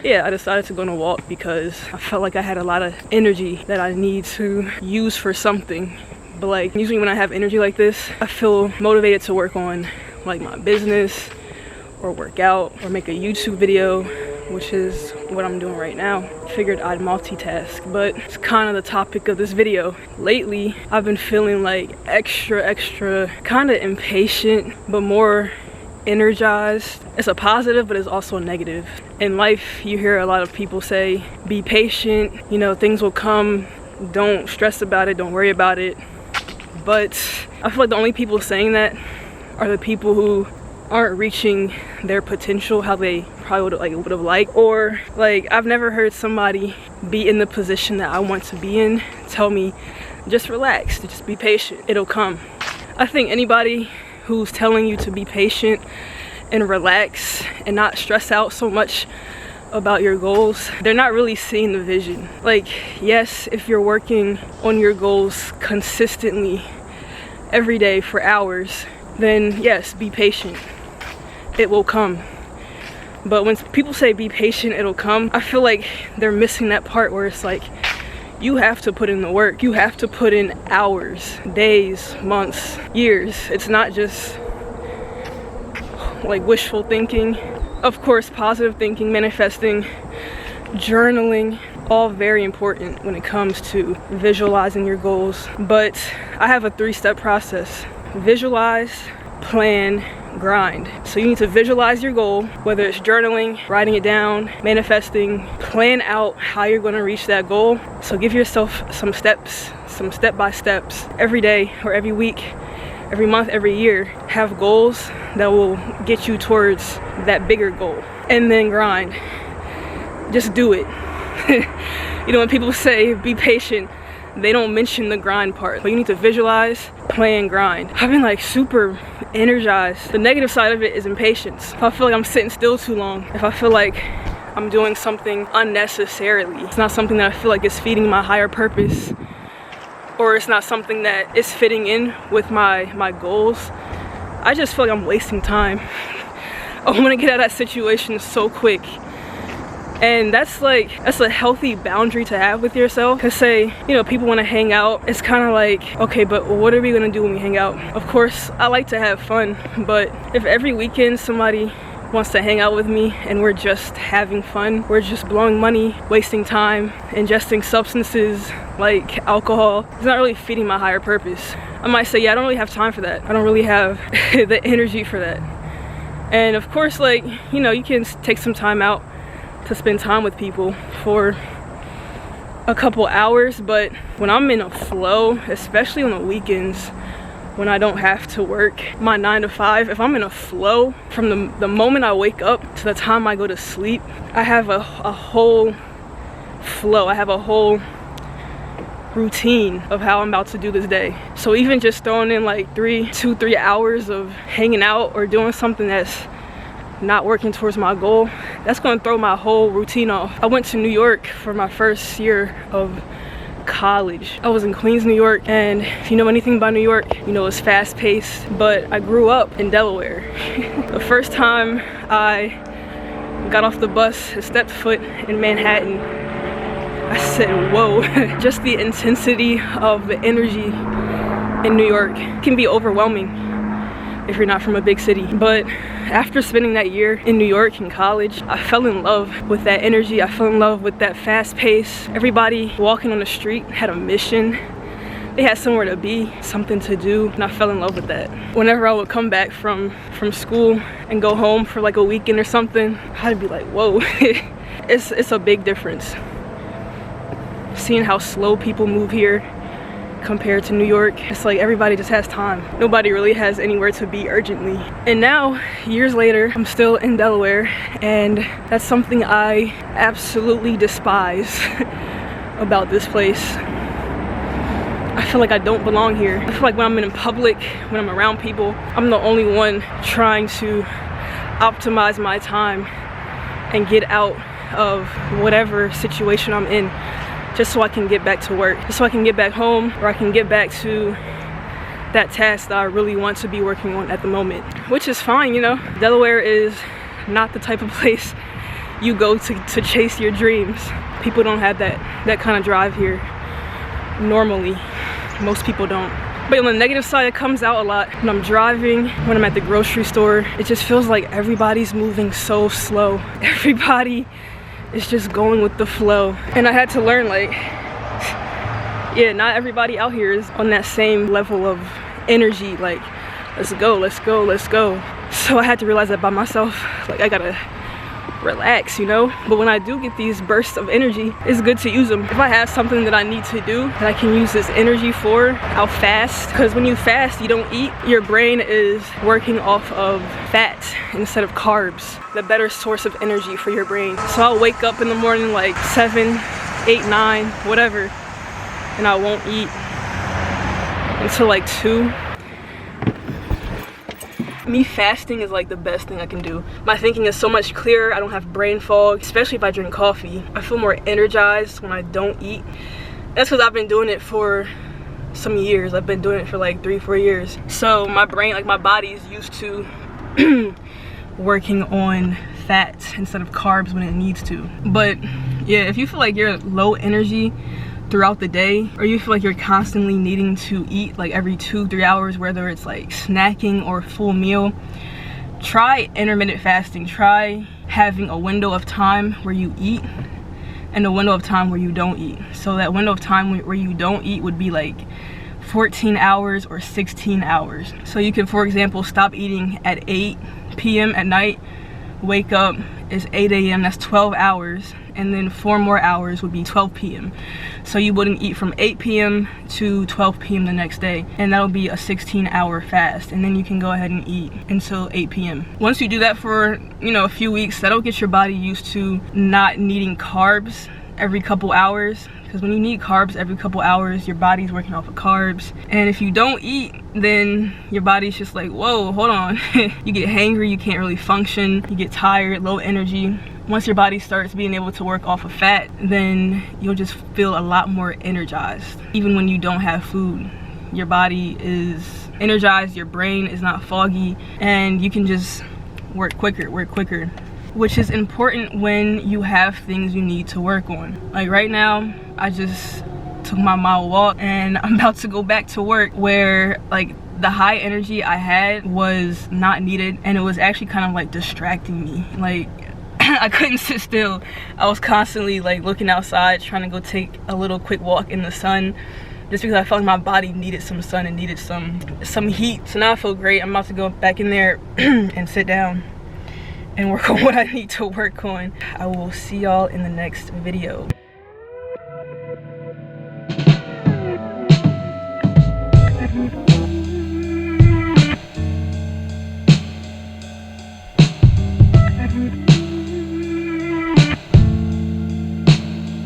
yeah, I decided to go on a walk because I felt like I had a lot of energy that I need to use for something. But like usually when I have energy like this, I feel motivated to work on like my business or work out or make a YouTube video, which is what I'm doing right now. Figured I'd multitask, but it's kind of the topic of this video. Lately, I've been feeling like extra kind of impatient, but more energized. It's a positive, but it's also a negative. In life, you hear a lot of people say, be patient, you know, things will come, don't stress about it, don't worry about it. But I feel like the only people saying that are the people who aren't reaching their potential how they probably would have liked, or like I've never heard somebody be in the position that I want to be in tell me just relax, just be patient, it'll come. I think anybody who's telling you to be patient and relax and not stress out so much about your goals, they're not really seeing the vision. Like, yes, if you're working on your goals consistently every day for hours, then yes, be patient, it will come. But when people say be patient, it'll come, I feel like they're missing that part where it's like you have to put in the work, you have to put in hours, days, months, years. It's not just like wishful thinking. Of course, positive thinking, manifesting, journaling, all very important when it comes to visualizing your goals. But I have a 3-step process: visualize, plan, grind. So you need to visualize your goal, whether it's journaling, writing it down, manifesting, plan out how you're going to reach that goal. So give yourself some steps, some step-by-steps every day or every week, every month, every year. Have goals that will get you towards that bigger goal. And then grind. Just do it. You know, when people say be patient, they don't mention the grind part. But you need to visualize, plan, grind. I've been like super energized. The negative side of it is impatience. If I feel like I'm sitting still too long, if I feel like I'm doing something unnecessarily, it's not something that I feel like is feeding my higher purpose, or it's not something that is fitting in with my goals, I just feel like I'm wasting time. I want to get out of that situation so quick. And that's a healthy boundary to have with yourself. Cause say, you know, people want to hang out. It's kind of like, okay, but what are we gonna do when we hang out? Of course, I like to have fun, but if every weekend somebody wants to hang out with me and we're just having fun, we're just blowing money, wasting time, ingesting substances like alcohol, it's not really feeding my higher purpose. I might say, yeah, I don't really have time for that. I don't really have the energy for that. And of course, like, you know, you can take some time out to spend time with people for a couple hours, but when I'm in a flow, especially on the weekends when I don't have to work my 9 to 5, if I'm in a flow from the moment I wake up to the time I go to sleep, I have a whole flow, I have a whole routine of how I'm about to do this day. So even just throwing in like 2-3 hours of hanging out or doing something that's not working towards my goal, that's going to throw my whole routine off. I went to New York for my first year of college. I was in Queens, New York, and if you know anything about New York, you know it's fast-paced, but I grew up in Delaware. The first time I got off the bus and stepped foot in Manhattan, I said, whoa. Just the intensity of the energy in New York can be overwhelming if you're not from a big city. But after spending that year in New York in college, I fell in love with that energy. I fell in love with that fast pace. Everybody walking on the street had a mission. They had somewhere to be, something to do, and I fell in love with that. Whenever I would come back from school and go home for like a weekend or something, I'd be like, whoa. It's a big difference. Seeing how slow people move here compared to New York, it's like everybody just has time. Nobody really has anywhere to be urgently. And now, years later, I'm still in Delaware, and that's something I absolutely despise about this place. I feel like I don't belong here. I feel like when I'm in public, when I'm around people, I'm the only one trying to optimize my time and get out of whatever situation I'm in, just so I can get back to work, just so I can get back home, or I can get back to that task that I really want to be working on at the moment, which is fine, you know. Delaware is not the type of place you go to chase your dreams. People don't have that kind of drive here normally. Most people don't. But on the negative side, it comes out a lot when I'm driving, when I'm at the grocery store. It just feels like everybody's moving so slow. Everybody is just going with the flow. And I had to learn, like, yeah, not everybody out here is on that same level of energy. Like, let's go, let's go, let's go. So I had to realize that by myself. Like, I gotta relax, you know. But when I do get these bursts of energy, it's good to use them. If I have something that I need to do that I can use this energy for, I'll fast. Because when you fast, you don't eat. Your brain is working off of fat instead of carbs, the better source of energy for your brain. So I'll wake up in the morning like 7, 8, 9, whatever, and I won't eat until like 2. Me fasting is like the best thing I can do. My thinking is so much clearer. I don't have brain fog, especially if I drink coffee. I feel more energized when I don't eat. That's because I've been doing it for some years. I've been doing it for like 3-4 years. So my brain, like my body is used to working on fats instead of carbs when it needs to. But yeah, if you feel like you're low energy throughout the day, or you feel like you're constantly needing to eat like every 2-3 hours, whether it's like snacking or full meal, try intermittent fasting. Try having a window of time where you eat and a window of time where you don't eat. So that window of time where you don't eat would be like 14 hours or 16 hours. So you can, for example, stop eating at 8 p.m. at night, wake up, it's 8 a.m. that's 12 hours, and then 4 more hours would be 12 p.m. So you wouldn't eat from 8 p.m. to 12 p.m. the next day, and that'll be a 16-hour fast, and then you can go ahead and eat until 8 p.m. Once you do that for, you know, a few weeks, that'll get your body used to not needing carbs every couple hours, because when you need carbs every couple hours, your body's working off of carbs. And if you don't eat, then your body's just like, whoa, hold on. You get hangry, you can't really function, you get tired, low energy. Once your body starts being able to work off of fat, then you'll just feel a lot more energized. Even when you don't have food, your body is energized, your brain is not foggy, and you can just work quicker, which is important when you have things you need to work on. Like right now, I just took my mile walk and I'm about to go back to work, where like the high energy I had was not needed, and it was actually kind of like distracting me. Like I couldn't sit still. I was constantly like looking outside, trying to go take a little quick walk in the sun, just because I felt like my body needed some sun and needed some heat. So now I feel great. I'm about to go back in there and sit down and work on what I need to work on. I will see y'all in the next video. Mm-hmm.